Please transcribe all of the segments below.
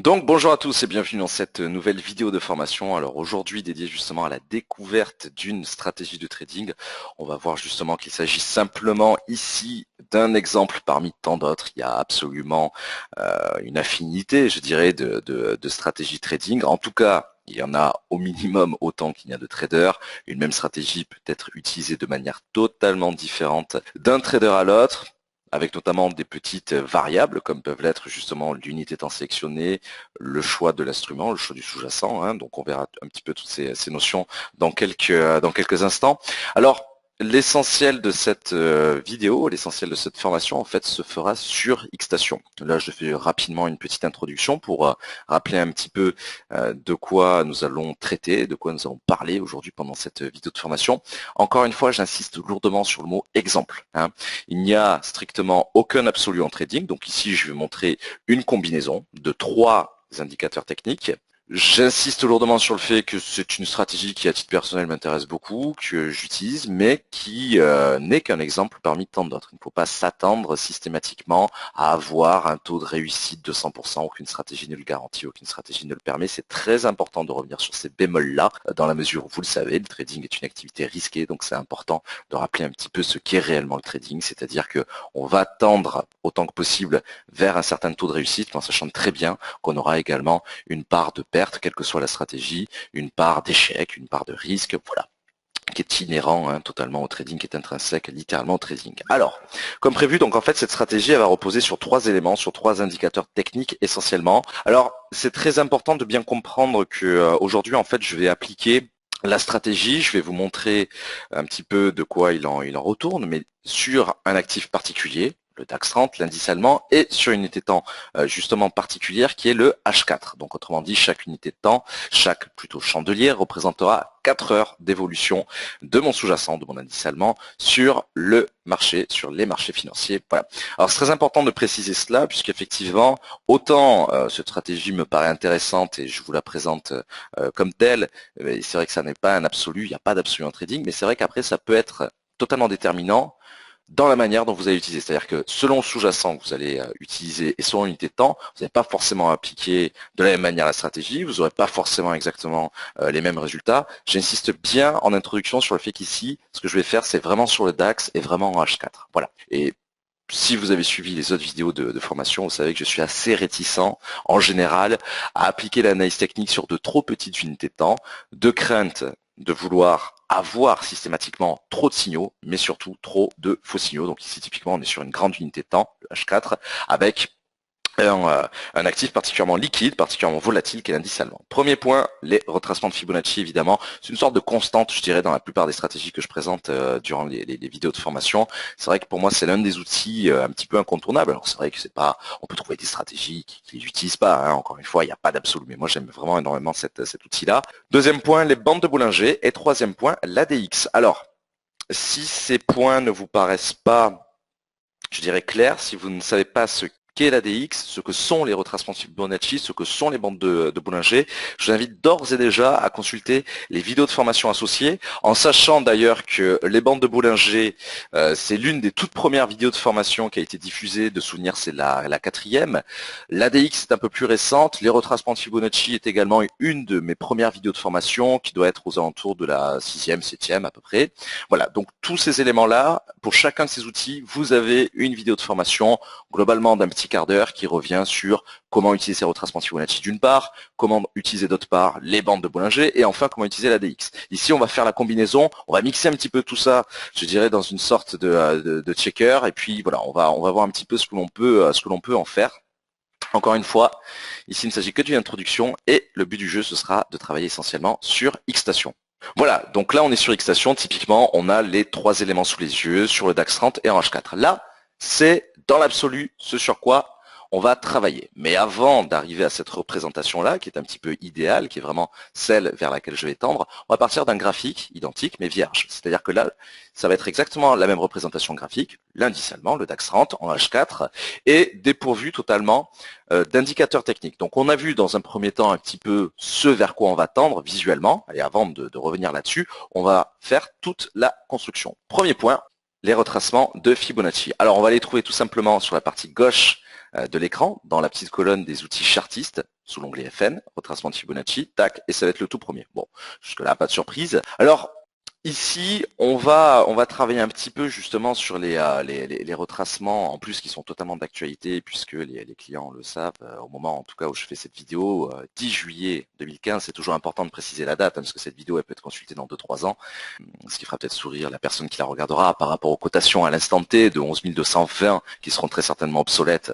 Donc bonjour à tous et bienvenue dans cette nouvelle vidéo de formation. Alors aujourd'hui dédiée justement à la découverte d'une stratégie de trading. On va voir justement qu'il s'agit simplement ici d'un exemple parmi tant d'autres. Il y a absolument une affinité, je dirais, de stratégie trading. En tout cas, il y en a au minimum autant qu'il y a de traders. Une même stratégie peut être utilisée de manière totalement différente d'un trader à l'autre, avec notamment des petites variables comme peuvent l'être justement l'unité de temps sélectionnée, le choix de l'instrument, le choix du sous-jacent. Donc on verra un petit peu toutes ces notions dans quelques instants. Alors l'essentiel de cette vidéo, l'essentiel de cette formation en fait se fera sur Xstation. Là je fais rapidement une petite introduction pour rappeler un petit peu de quoi nous allons traiter, de quoi nous allons parler aujourd'hui pendant cette vidéo de formation. Encore une fois, j'insiste lourdement sur le mot exemple. Il n'y a strictement aucun absolu en trading. Donc ici, je vais montrer une combinaison de 3 indicateurs techniques. J'insiste lourdement sur le fait que c'est une stratégie qui, à titre personnel, m'intéresse beaucoup, que j'utilise, mais qui n'est qu'un exemple parmi tant d'autres. Il ne faut pas s'attendre systématiquement à avoir un taux de réussite de 100%. Aucune stratégie ne le garantit, aucune stratégie ne le permet. C'est très important de revenir sur ces bémols-là, dans la mesure où, vous le savez, le trading est une activité risquée, donc c'est important de rappeler un petit peu ce qu'est réellement le trading, c'est-à-dire que on va tendre autant que possible vers un certain taux de réussite, en sachant très bien qu'on aura également une part de perte, quelle que soit la stratégie, une part d'échec, une part de risque, voilà, qui est inhérent totalement au trading, qui est intrinsèque littéralement au trading. Alors, comme prévu, donc en fait cette stratégie elle va reposer sur 3 éléments, sur 3 indicateurs techniques essentiellement. Alors, c'est très important de bien comprendre que aujourd'hui en fait je vais appliquer la stratégie, je vais vous montrer un petit peu de quoi il en retourne, mais sur un actif particulier, le DAX 30, l'indice allemand, et sur une unité de temps justement particulière qui est le H4. Donc autrement dit, chaque unité de temps, chaque plutôt chandelier représentera 4 heures d'évolution de mon sous-jacent, de mon indice allemand, sur le marché, sur les marchés financiers. Voilà. Alors c'est très important de préciser cela, puisqu'effectivement, autant cette stratégie me paraît intéressante et je vous la présente comme telle, c'est vrai que ça n'est pas un absolu, il n'y a pas d'absolu en trading, mais c'est vrai qu'après ça peut être totalement déterminant dans la manière dont vous allez utiliser. C'est-à-dire que selon le sous-jacent que vous allez utiliser et selon l'unité de temps, vous n'allez pas forcément appliquer de la même manière la stratégie, vous n'aurez pas forcément exactement les mêmes résultats. J'insiste bien en introduction sur le fait qu'ici, ce que je vais faire, c'est vraiment sur le DAX et vraiment en H4. Voilà. Et si vous avez suivi les autres vidéos de formation, vous savez que je suis assez réticent, en général, à appliquer l'analyse technique sur de trop petites unités de temps, de crainte de vouloir avoir systématiquement trop de signaux, mais surtout trop de faux signaux. Donc ici, typiquement, on est sur une grande unité de temps, le H4, avec un actif particulièrement liquide, particulièrement volatile, qui est l'indice allemand. Premier point, les retracements de Fibonacci, évidemment. C'est une sorte de constante, je dirais, dans la plupart des stratégies que je présente durant les vidéos de formation. C'est vrai que pour moi, c'est l'un des outils un petit peu incontournables. Alors c'est vrai que c'est pas, on peut trouver des stratégies qui l'utilisent pas. Encore une fois, il n'y a pas d'absolu, mais moi j'aime vraiment énormément cet outil-là. Deuxième point, les bandes de Bollinger. Et troisième point, l'ADX. Alors, si ces points ne vous paraissent pas, je dirais, clairs, si vous ne savez pas ce qu'est l'ADX, ce que sont les retracements de Fibonacci, ce que sont les bandes de Bollinger, je vous invite d'ores et déjà à consulter les vidéos de formation associées, en sachant d'ailleurs que les bandes de Bollinger, c'est l'une des toutes premières vidéos de formation qui a été diffusée, de souvenir c'est la quatrième. L'ADX est un peu plus récente, les retracements de Fibonacci est également une de mes premières vidéos de formation, qui doit être aux alentours de la 6e, 7e à peu près. Voilà, donc tous ces éléments-là, pour chacun de ces outils, vous avez une vidéo de formation, globalement d'un petit quart d'heure, qui revient sur comment utiliser ces retracements de Fibonacci d'une part, comment utiliser d'autre part les bandes de Bollinger, et enfin comment utiliser l'ADX. Ici, on va faire la combinaison, on va mixer un petit peu tout ça, je dirais, dans une sorte de checker, et puis voilà, on va voir un petit peu ce que l'on peut en faire. Encore une fois, ici il ne s'agit que d'une introduction, et le but du jeu, ce sera de travailler essentiellement sur Xstation. Voilà, donc là on est sur Xstation, typiquement on a les 3 éléments sous les yeux, sur le DAX 30 et en H4. Là, c'est dans l'absolu ce sur quoi on va travailler. Mais avant d'arriver à cette représentation-là, qui est un petit peu idéale, qui est vraiment celle vers laquelle je vais tendre, on va partir d'un graphique identique mais vierge. C'est-à-dire que là, ça va être exactement la même représentation graphique, l'indice allemand, le DAX 30 en H4, et dépourvu totalement d'indicateurs techniques. Donc on a vu dans un premier temps un petit peu ce vers quoi on va tendre visuellement, et avant de revenir là-dessus, on va faire toute la construction. Premier point, les retracements de Fibonacci. Alors on va les trouver tout simplement sur la partie gauche de l'écran, dans la petite colonne des outils chartistes. sous l'onglet FN, retracement de Fibonacci, tac, et ça va être le tout premier. Bon, jusque-là, pas de surprise. Alors, ici, on va travailler un petit peu justement sur les retracements, en plus qui sont totalement d'actualité, puisque les clients le savent, au moment en tout cas où je fais cette vidéo, 10 juillet 2015, c'est toujours important de préciser la date, hein, parce que cette vidéo elle peut être consultée dans 2-3 ans, ce qui fera peut-être sourire la personne qui la regardera par rapport aux cotations à l'instant T de 11 220 qui seront très certainement obsolètes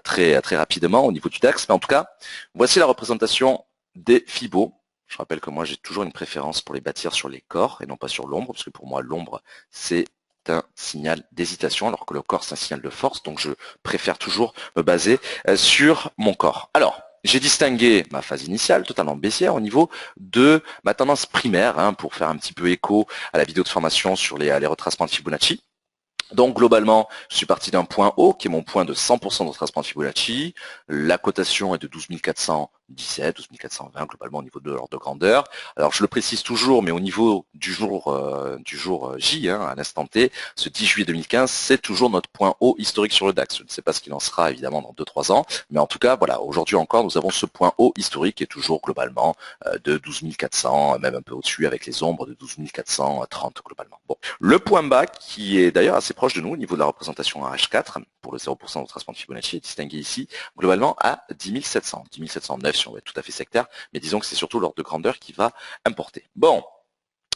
très rapidement au niveau du DAX. Mais en tout cas, voici la représentation des Fibos. Je rappelle que moi j'ai toujours une préférence pour les bâtir sur les corps et non pas sur l'ombre, parce que pour moi l'ombre c'est un signal d'hésitation, alors que le corps c'est un signal de force, donc je préfère toujours me baser sur mon corps. Alors, j'ai distingué ma phase initiale, totalement baissière, au niveau de ma tendance primaire, hein, pour faire un petit peu écho à la vidéo de formation sur les retracements de Fibonacci. Donc globalement, je suis parti d'un point haut, qui est mon point de 100% de retracement de Fibonacci. La cotation est de 12 417, 12 420 globalement au niveau de l'ordre de grandeur. Alors je le précise toujours, mais au niveau du jour J, hein, à l'instant T, ce 10 juillet 2015, c'est toujours notre point haut historique sur le DAX. Je ne sais pas ce qu'il en sera évidemment dans 2-3 ans, mais en tout cas, voilà, aujourd'hui encore, nous avons ce point haut historique qui est toujours globalement de 12 400, même un peu au-dessus avec les ombres de 12 430 globalement. Bon, le point bas qui est d'ailleurs assez proche de nous au niveau de la représentation en H4 pour le 0% de retracement de Fibonacci est distingué ici globalement à 10 700, 10 709 si on veut être tout à fait sectaire, mais disons que c'est surtout l'ordre de grandeur qui va importer. Bon,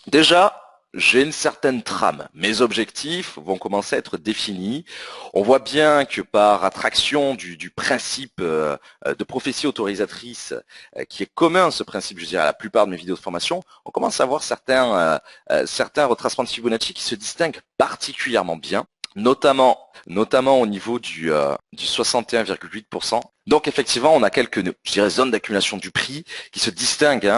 déjà, j'ai une certaine trame. Mes objectifs vont commencer à être définis. On voit bien que par attraction du principe de prophétie autorisatrice, qui est commun, ce principe, je dirais, à la plupart de mes vidéos de formation, on commence à voir certains retracements de Fibonacci qui se distinguent particulièrement bien, notamment au niveau du 61,8%. Donc effectivement, on a quelques, je dirais, zones d'accumulation du prix qui se distinguent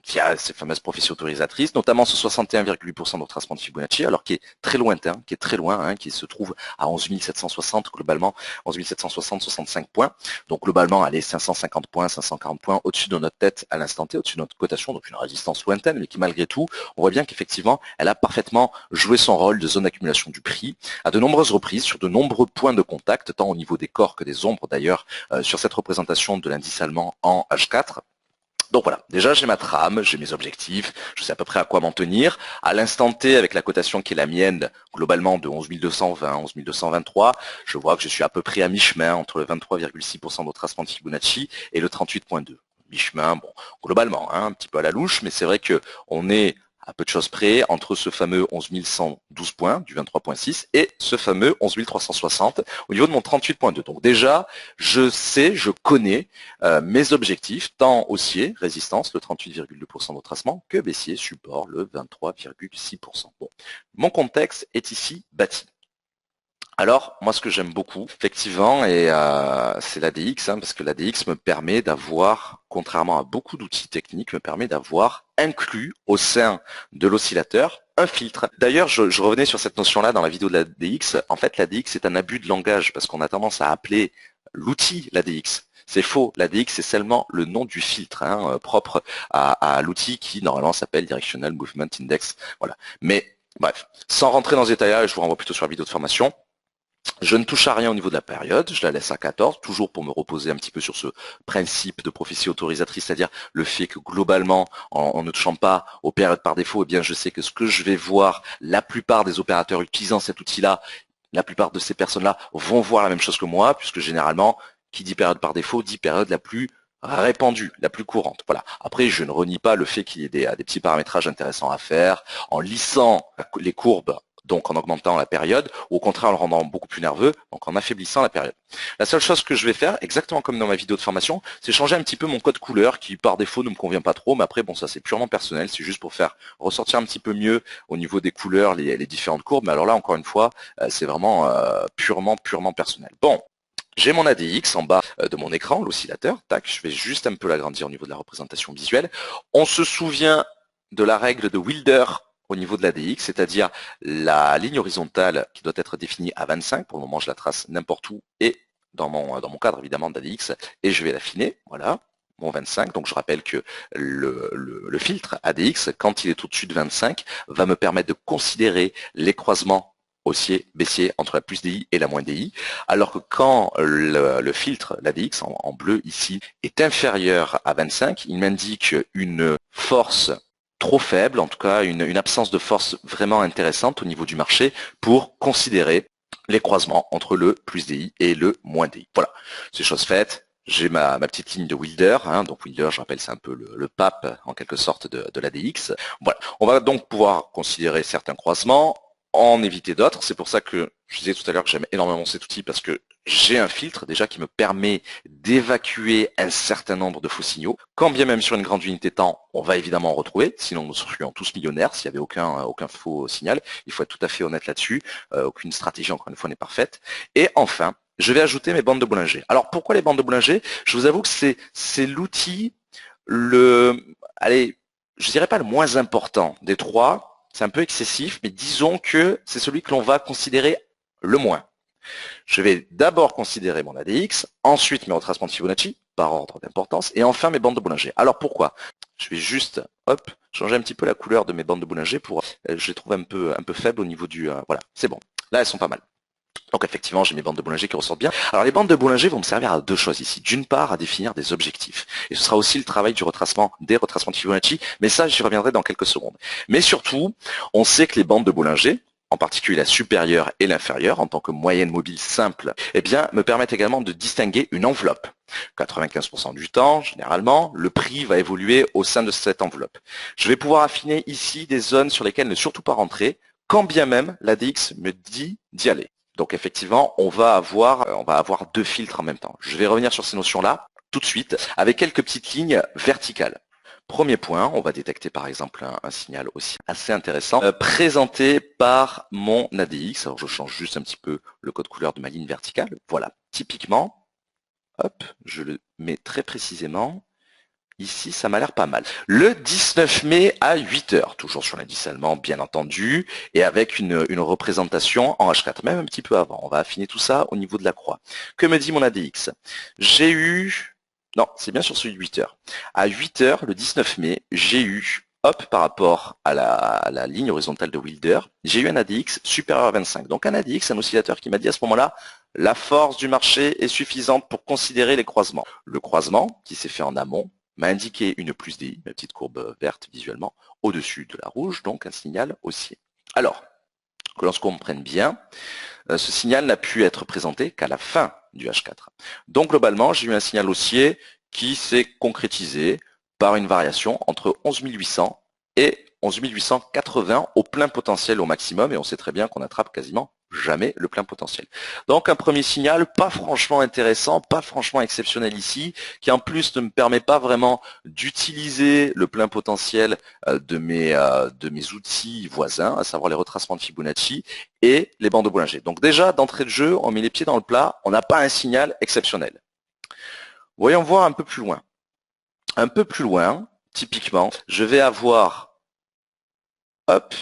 via ces fameuses prophéties autorisatrices, notamment ce 61,8% de retracement de Fibonacci, alors qui est très lointain, qui se trouve à 11 760 globalement, 11 760, 65 points. Donc globalement, allez, 550 points, 540 points au-dessus de notre tête à l'instant T, au-dessus de notre cotation, donc une résistance lointaine, mais qui malgré tout, on voit bien qu'effectivement, elle a parfaitement joué son rôle de zone d'accumulation du prix à de nombreuses reprises, sur de nombreux points de contact, tant au niveau des corps que des ombres d'ailleurs, sur cette représentation de l'indice allemand en H4. Donc voilà, déjà j'ai ma trame, j'ai mes objectifs, je sais à peu près à quoi m'en tenir. À l'instant T, avec la cotation qui est la mienne, globalement de 11 220, 11 223, je vois que je suis à peu près à mi-chemin entre le 23,6% de retracement de Fibonacci et le 38,2. Mi-chemin, bon, globalement, hein, un petit peu à la louche, mais c'est vrai que on est à peu de choses près entre ce fameux 11 112 points du 23,6 et ce fameux 11 360 au niveau de mon 38,2. Donc déjà, je connais mes objectifs, tant haussier, résistance, le 38,2% de retracement, que baissier, support, le 23,6%. Bon, mon contexte est ici bâti. Alors, moi, ce que j'aime beaucoup, effectivement, et c'est l'ADX, hein, parce que l'ADX me permet d'avoir, contrairement à beaucoup d'outils techniques, me permet d'avoir inclus au sein de l'oscillateur un filtre. D'ailleurs, je revenais sur cette notion-là dans la vidéo de l'ADX. En fait, l'ADX est un abus de langage, parce qu'on a tendance à appeler l'outil l'ADX. C'est faux, l'ADX c'est seulement le nom du filtre propre à l'outil qui normalement s'appelle Directional Movement Index. Voilà. Mais bref, sans rentrer dans ce détail-là, je vous renvoie plutôt sur la vidéo de formation. Je ne touche à rien au niveau de la période, je la laisse à 14, toujours pour me reposer un petit peu sur ce principe de prophétie autorisatrice, c'est-à-dire le fait que globalement, en ne touchant pas aux périodes par défaut, eh bien je sais que ce que je vais voir, la plupart des opérateurs utilisant cet outil-là, la plupart de ces personnes-là vont voir la même chose que moi, puisque généralement, qui dit période par défaut, dit période la plus répandue, la plus courante. Voilà. Après, je ne renie pas le fait qu'il y ait des petits paramétrages intéressants à faire, en lissant les courbes, donc en augmentant la période, ou au contraire en le rendant beaucoup plus nerveux, donc en affaiblissant la période. La seule chose que je vais faire, exactement comme dans ma vidéo de formation, c'est changer un petit peu mon code couleur qui par défaut ne me convient pas trop, mais après bon ça c'est purement personnel, c'est juste pour faire ressortir un petit peu mieux au niveau des couleurs les différentes courbes, mais alors là encore une fois c'est vraiment purement personnel. Bon. J'ai mon ADX en bas de mon écran, l'oscillateur, tac, je vais juste un peu l'agrandir au niveau de la représentation visuelle. On se souvient de la règle de Wilder au niveau de l'ADX, c'est-à-dire la ligne horizontale qui doit être définie à 25, pour le moment je la trace n'importe où et dans mon cadre évidemment d'ADX, et je vais l'affiner, voilà, mon 25, donc je rappelle que le filtre ADX, quand il est au-dessus de 25, va me permettre de considérer les croisements haussier, baissier entre la plus DI et la moins DI, alors que quand le filtre, l'ADX en bleu ici, est inférieur à 25, il m'indique une force trop faible, en tout cas une absence de force vraiment intéressante au niveau du marché pour considérer les croisements entre le plus DI et le moins DI. Voilà, c'est chose faite. J'ai ma petite ligne de Wilder, hein, donc Wilder, je rappelle, c'est un peu le pape en quelque sorte de l'ADX. Voilà, on va donc pouvoir considérer certains croisements, en éviter d'autres. C'est pour ça que je disais tout à l'heure que j'aime énormément cet outil parce que j'ai un filtre déjà qui me permet d'évacuer un certain nombre de faux signaux. Quand bien même sur une grande unité de temps, on va évidemment en retrouver, sinon nous serions tous millionnaires s'il n'y avait aucun faux signal. Il faut être tout à fait honnête là-dessus. Aucune stratégie, encore une fois, n'est parfaite. Et enfin, je vais ajouter mes bandes de Bollinger. Alors pourquoi les bandes de Bollinger? Je vous avoue que c'est l'outil allez, je dirais pas le moins important des trois. C'est un peu excessif, mais disons que c'est celui que l'on va considérer le moins. Je vais d'abord considérer mon ADX, ensuite mes retracements de Fibonacci, par ordre d'importance, et enfin mes bandes de Bollinger. Alors pourquoi? Je vais juste, hop, changer un petit peu la couleur de mes bandes de Bollinger pour, je les trouve un peu faibles au niveau du, voilà, c'est bon. Là, elles sont pas mal. Donc effectivement, j'ai mes bandes de Bollinger qui ressortent bien. Alors les bandes de Bollinger vont me servir à deux choses ici. D'une part, à définir des objectifs. Et ce sera aussi le travail du retracement, des retracements de Fibonacci, mais ça, j'y reviendrai dans quelques secondes. Mais surtout, on sait que les bandes de Bollinger, en particulier la supérieure et l'inférieure, en tant que moyenne mobile simple, eh bien, me permettent également de distinguer une enveloppe. 95% du temps, généralement, le prix va évoluer au sein de cette enveloppe. Je vais pouvoir affiner ici des zones sur lesquelles ne surtout pas rentrer, quand bien même l'ADX me dit d'y aller. Donc effectivement, on va avoir deux filtres en même temps. Je vais revenir sur ces notions-là tout de suite avec quelques petites lignes verticales. Premier point, on va détecter par exemple un signal aussi assez intéressant présenté par mon ADX. Alors je change juste un petit peu le code couleur de ma ligne verticale. Voilà, typiquement, hop, je le mets très précisément. Ici, ça m'a l'air pas mal. Le 19 mai à 8 heures, toujours sur l'indice allemand, bien entendu, et avec une représentation en H4, même un petit peu avant. On va affiner tout ça au niveau de la croix. Que me dit mon ADX? J'ai eu... Non, c'est bien sur celui de 8 heures. À 8 heures, le 19 mai, j'ai eu, hop, par rapport à la ligne horizontale de Wilder, j'ai eu un ADX supérieur à 25. Donc un ADX, un oscillateur qui m'a dit à ce moment-là, la force du marché est suffisante pour considérer les croisements. Le croisement, qui s'est fait en amont, m'a indiqué une plus DI, ma petite courbe verte visuellement, au-dessus de la rouge, donc un signal haussier. Alors, que l'on se comprenne bien, ce signal n'a pu être présenté qu'à la fin du H4. Donc globalement, j'ai eu un signal haussier qui s'est concrétisé par une variation entre 11 800 et 11 880 au plein potentiel au maximum, et on sait très bien qu'on attrape quasiment jamais le plein potentiel. Donc un premier signal pas franchement intéressant, pas franchement exceptionnel ici, qui en plus ne me permet pas vraiment d'utiliser le plein potentiel de mes outils voisins, à savoir les retracements de Fibonacci et les bandes de Bollinger. Donc déjà, d'entrée de jeu, on met les pieds dans le plat, on n'a pas un signal exceptionnel. Voyons voir un peu plus loin. Un peu plus loin, typiquement, je vais avoir, hop,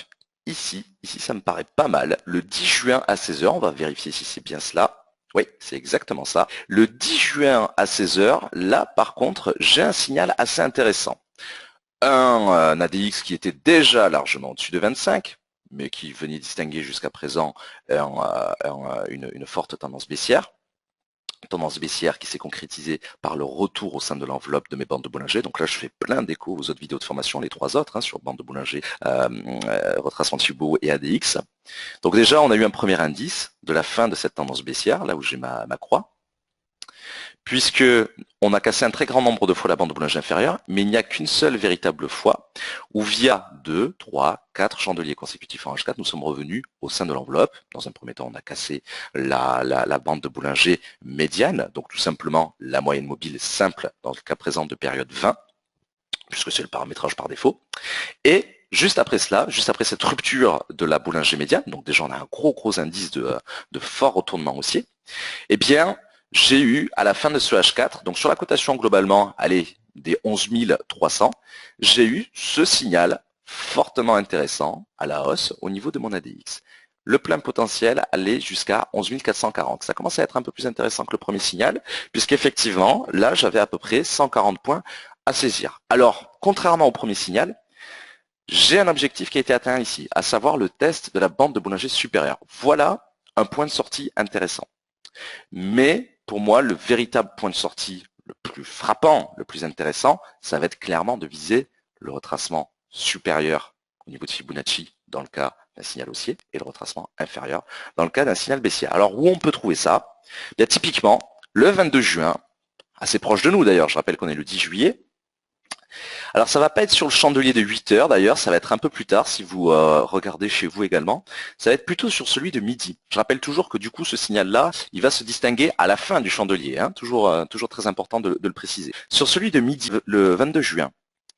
ici ça me paraît pas mal, le 10 juin à 16 heures, on va vérifier si c'est bien cela. Oui, c'est exactement ça. Le 10 juin à 16 heures, là par contre, j'ai un signal assez intéressant. Un ADX qui était déjà largement au-dessus de 25, mais qui venait distinguer jusqu'à présent une forte tendance baissière. Tendance baissière qui s'est concrétisée par le retour au sein de l'enveloppe de mes bandes de Bollinger. Donc là, je fais plein d'échos aux autres vidéos de formation, les trois autres, sur bandes de Bollinger, retracement de Fibo et ADX. Donc déjà, on a eu un premier indice de la fin de cette tendance baissière, là où j'ai ma croix, puisque on a cassé un très grand nombre de fois la bande de Bollinger inférieure, mais il n'y a qu'une seule véritable fois où via 2, 3, 4 chandeliers consécutifs en H4, nous sommes revenus au sein de l'enveloppe. Dans un premier temps, on a cassé la bande de Bollinger médiane, donc tout simplement la moyenne mobile simple, dans le cas présent de période 20, puisque c'est le paramétrage par défaut. Et juste après cela, juste après cette rupture de la Bollinger médiane, donc déjà on a un gros indice de fort retournement haussier, eh bien, j'ai eu à la fin de ce H4, donc sur la cotation globalement, allez, des 11 300, j'ai eu ce signal fortement intéressant à la hausse au niveau de mon ADX. Le plein potentiel allait jusqu'à 11 440. Ça commence à être un peu plus intéressant que le premier signal, puisqu'effectivement, là, j'avais à peu près 140 points à saisir. Alors, contrairement au premier signal, j'ai un objectif qui a été atteint ici, à savoir le test de la bande de Bollinger supérieure. Voilà un point de sortie intéressant. Mais pour moi, le véritable point de sortie le plus frappant, le plus intéressant, ça va être clairement de viser le retracement supérieur au niveau de Fibonacci dans le cas d'un signal haussier et le retracement inférieur dans le cas d'un signal baissier. Alors où on peut trouver ça? Bien, typiquement, le 22 juin, assez proche de nous d'ailleurs, je rappelle qu'on est le 10 juillet. Alors ça va pas être sur le chandelier de 8 heures d'ailleurs, ça va être un peu plus tard si vous regardez chez vous également. Ça va être plutôt sur celui de midi. Je rappelle toujours que du coup ce signal-là, il va se distinguer à la fin du chandelier, hein, toujours très important de le préciser. Sur celui de midi, le 22 juin,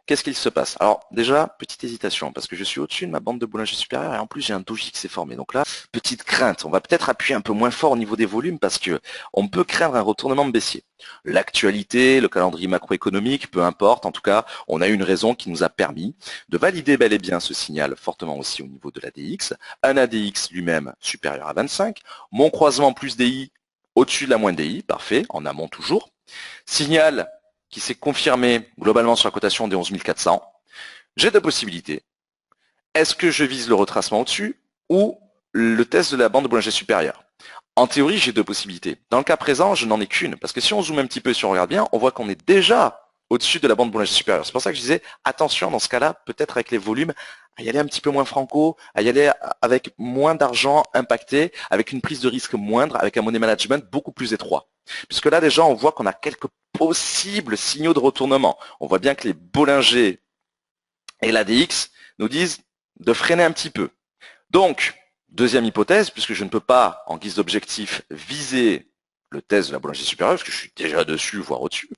qu'est-ce qu'il se passe? Alors déjà, petite hésitation, parce que je suis au-dessus de ma bande de Bollinger supérieure et en plus j'ai un doji qui s'est formé. Donc là, petite crainte, on va peut-être appuyer un peu moins fort au niveau des volumes parce que on peut craindre un retournement baissier. L'actualité, le calendrier macroéconomique, peu importe, en tout cas, on a eu une raison qui nous a permis de valider bel et bien ce signal fortement aussi au niveau de l'ADX, un ADX lui-même supérieur à 25, mon croisement plus DI au-dessus de la moins DI, parfait, en amont toujours. Signal qui s'est confirmé globalement sur la cotation des 11 400. J'ai deux possibilités. Est-ce que je vise le retracement au-dessus ou le test de la bande de Bollinger supérieure? En théorie, j'ai deux possibilités. Dans le cas présent, je n'en ai qu'une, parce que si on zoome un petit peu et si on regarde bien, on voit qu'on est déjà au-dessus de la bande Bollinger supérieure. C'est pour ça que je disais, attention, dans ce cas-là, peut-être avec les volumes, à y aller un petit peu moins franco, à y aller avec moins d'argent impacté, avec une prise de risque moindre, avec un money management beaucoup plus étroit. Puisque là, déjà, on voit qu'on a quelques possibles signaux de retournement. On voit bien que les Bollinger et l'ADX nous disent de freiner un petit peu. Donc, deuxième hypothèse, puisque je ne peux pas, en guise d'objectif, viser le test de la Bollinger supérieure, parce que je suis déjà dessus, voire au-dessus,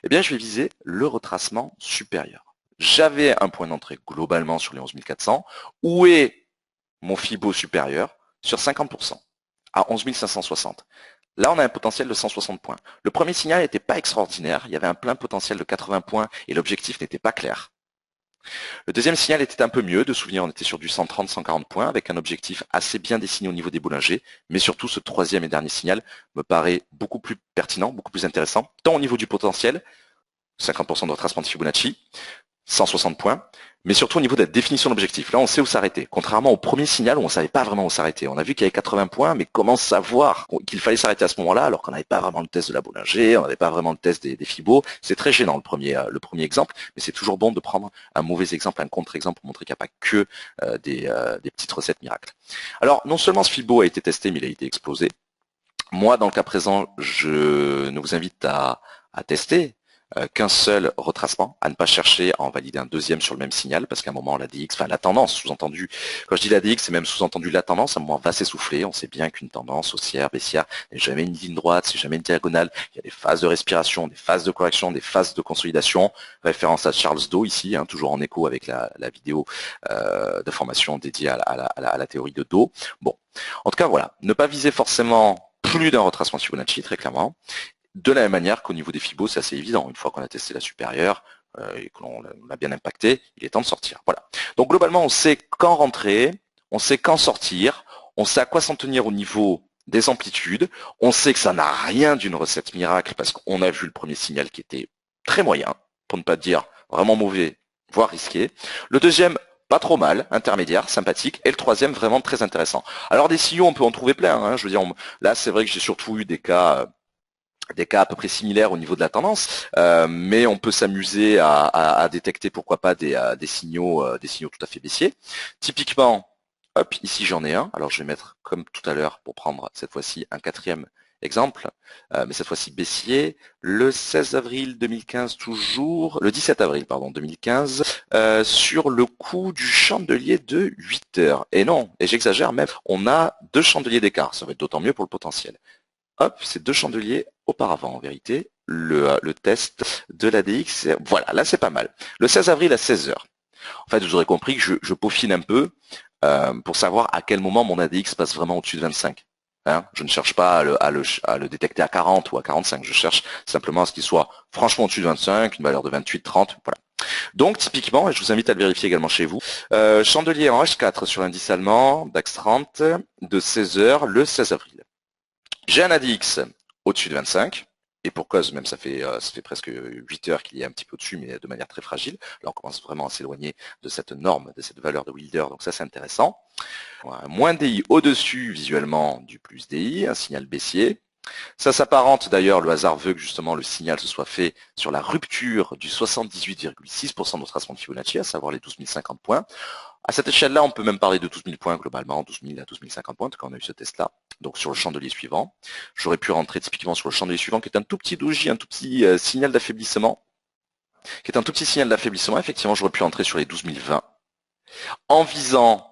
eh bien, je vais viser le retracement supérieur. J'avais un point d'entrée globalement sur les 11 400. Où est mon FIBO supérieur? Sur 50%, à 11 560. Là, on a un potentiel de 160 points. Le premier signal n'était pas extraordinaire, il y avait un plein potentiel de 80 points et l'objectif n'était pas clair. Le deuxième signal était un peu mieux, de souvenir on était sur du 130-140 points avec un objectif assez bien dessiné au niveau des Bollinger, mais surtout ce troisième et dernier signal me paraît beaucoup plus pertinent, beaucoup plus intéressant, tant au niveau du potentiel, 50% de retracement de Fibonacci, 160 points, mais surtout au niveau de la définition d'objectif. Là, on sait où s'arrêter. Contrairement au premier signal où on ne savait pas vraiment où s'arrêter. On a vu qu'il y avait 80 points, mais comment savoir qu'il fallait s'arrêter à ce moment-là alors qu'on n'avait pas vraiment le test de la Bollinger, on n'avait pas vraiment le test des Fibos. C'est très gênant le premier exemple, mais c'est toujours bon de prendre un mauvais exemple, un contre-exemple pour montrer qu'il n'y a pas que des petites recettes miracles. Alors, non seulement ce Fibo a été testé, mais il a été explosé. Moi, dans le cas présent, je nous invite à tester qu'un seul retracement, à ne pas chercher à en valider un deuxième sur le même signal, parce qu'à un moment, l'ADX, enfin la tendance, sous-entendu, quand je dis l'ADX, c'est même sous-entendu la tendance, à un moment va s'essouffler. On sait bien qu'une tendance haussière, baissière, n'est jamais une ligne droite, c'est jamais une diagonale. Il y a des phases de respiration, des phases de correction, des phases de consolidation. Référence à Charles Dow ici, hein, toujours en écho avec la vidéo de formation dédiée à la théorie de Dow. Bon, en tout cas, voilà, ne pas viser forcément plus d'un retracement Fibonacci, très clairement. De la même manière qu'au niveau des Fibos, c'est assez évident. Une fois qu'on a testé la supérieure et que l'on l'a bien impacté, il est temps de sortir. Voilà. Donc globalement, on sait quand rentrer, on sait quand sortir, on sait à quoi s'en tenir au niveau des amplitudes, on sait que ça n'a rien d'une recette miracle parce qu'on a vu le premier signal qui était très moyen, pour ne pas dire vraiment mauvais, voire risqué. Le deuxième, pas trop mal, intermédiaire, sympathique, et le troisième, vraiment très intéressant. Alors des signaux, on peut en trouver plein. Hein. Je veux dire, là, c'est vrai que j'ai surtout eu des cas à peu près similaires au niveau de la tendance, mais on peut s'amuser à détecter pourquoi pas des signaux tout à fait baissiers. Typiquement, hop, ici j'en ai un. Alors je vais mettre comme tout à l'heure pour prendre cette fois-ci un quatrième exemple, mais cette fois-ci baissier, le 16 avril 2015 toujours, le 17 avril pardon 2015, sur le coup du chandelier de 8 heures. Et non, et j'exagère même, on a deux chandeliers d'écart, ça va être d'autant mieux pour le potentiel. Hop, c'est deux chandeliers auparavant en vérité, le test de l'ADX, voilà, là c'est pas mal. Le 16 avril à 16 heures. En fait, vous aurez compris que je peaufine un peu pour savoir à quel moment mon ADX passe vraiment au-dessus de 25. Hein, je ne cherche pas à le détecter à 40 ou à 45, je cherche simplement à ce qu'il soit franchement au-dessus de 25, une valeur de 28, 30, voilà. Donc typiquement, et je vous invite à le vérifier également chez vous, chandelier en H4 sur l'indice allemand, DAX 30, de 16 heures le 16 avril. J'ai un ADX au-dessus de 25, Et pour cause, même ça fait presque 8 heures qu'il y est un petit peu au-dessus, mais de manière très fragile. Là, on commence vraiment à s'éloigner de cette norme, de cette valeur de Wilder, donc ça c'est intéressant. Un moins DI au-dessus visuellement du plus DI, un signal baissier. Ça s'apparente d'ailleurs, le hasard veut que justement le signal se soit fait sur la rupture du 78,6% de retracement de Fibonacci, à savoir les 12 050 points. À cette échelle-là, on peut même parler de 12 000 points globalement, 12 000 à 12 050 points, quand on a eu ce test-là. Donc sur le chandelier suivant, j'aurais pu rentrer typiquement sur le chandelier suivant, qui est un tout petit doji, un tout petit signal d'affaiblissement. Effectivement, j'aurais pu rentrer sur les 12 020, en visant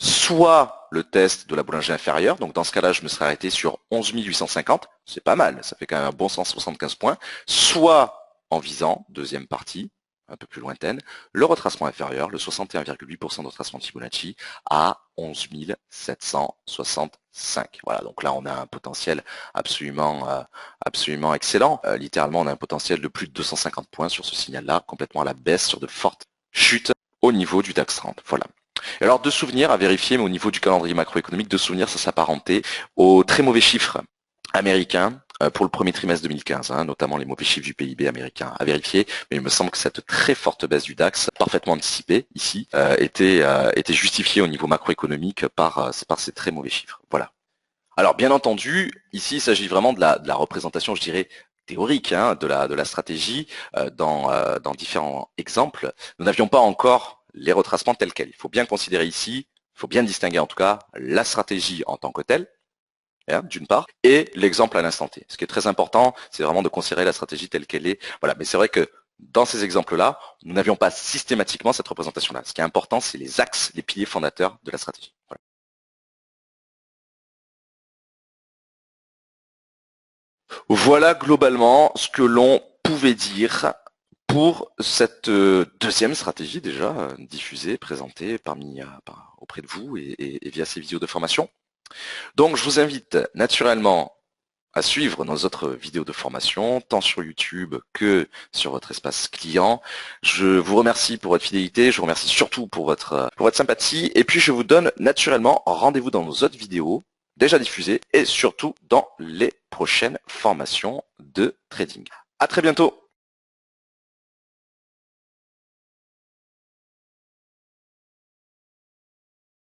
soit le test de la boulangerie inférieure, donc dans ce cas-là, je me serais arrêté sur 11 850, c'est pas mal, ça fait quand même un bon 175 points, soit en visant, deuxième partie, un peu plus lointaine, le retracement inférieur, le 61,8% de retracement de Fibonacci à 11 765. Voilà, donc là on a un potentiel absolument excellent. Littéralement, on a un potentiel de plus de 250 points sur ce signal-là, complètement à la baisse sur de fortes chutes au niveau du DAX 30. Voilà. Et alors, deux souvenirs à vérifier, mais au niveau du calendrier macroéconomique, deux souvenirs, ça s'apparentait aux très mauvais chiffres américains pour le premier trimestre 2015, notamment les mauvais chiffres du PIB américain à vérifier, mais il me semble que cette très forte baisse du DAX, parfaitement anticipée ici, était justifiée au niveau macroéconomique par ces très mauvais chiffres. Voilà. Alors, bien entendu, ici, il s'agit vraiment de la représentation, je dirais, théorique de la stratégie dans différents exemples. Nous n'avions pas encore les retracements tels quels. Il faut bien considérer ici, il faut bien distinguer en tout cas la stratégie en tant que telle, d'une part, et l'exemple à l'instant T. Ce qui est très important, c'est vraiment de considérer la stratégie telle qu'elle est. Voilà, mais c'est vrai que dans ces exemples-là, nous n'avions pas systématiquement cette représentation-là. Ce qui est important, c'est les axes, les piliers fondateurs de la stratégie. Voilà. Voilà globalement ce que l'on pouvait dire pour cette deuxième stratégie déjà diffusée, présentée auprès de vous et via ces vidéos de formation. Donc je vous invite naturellement à suivre nos autres vidéos de formation, tant sur YouTube que sur votre espace client. Je vous remercie pour votre fidélité, je vous remercie surtout pour votre sympathie, et puis je vous donne naturellement rendez-vous dans nos autres vidéos déjà diffusées et surtout dans les prochaines formations de trading. À très bientôt.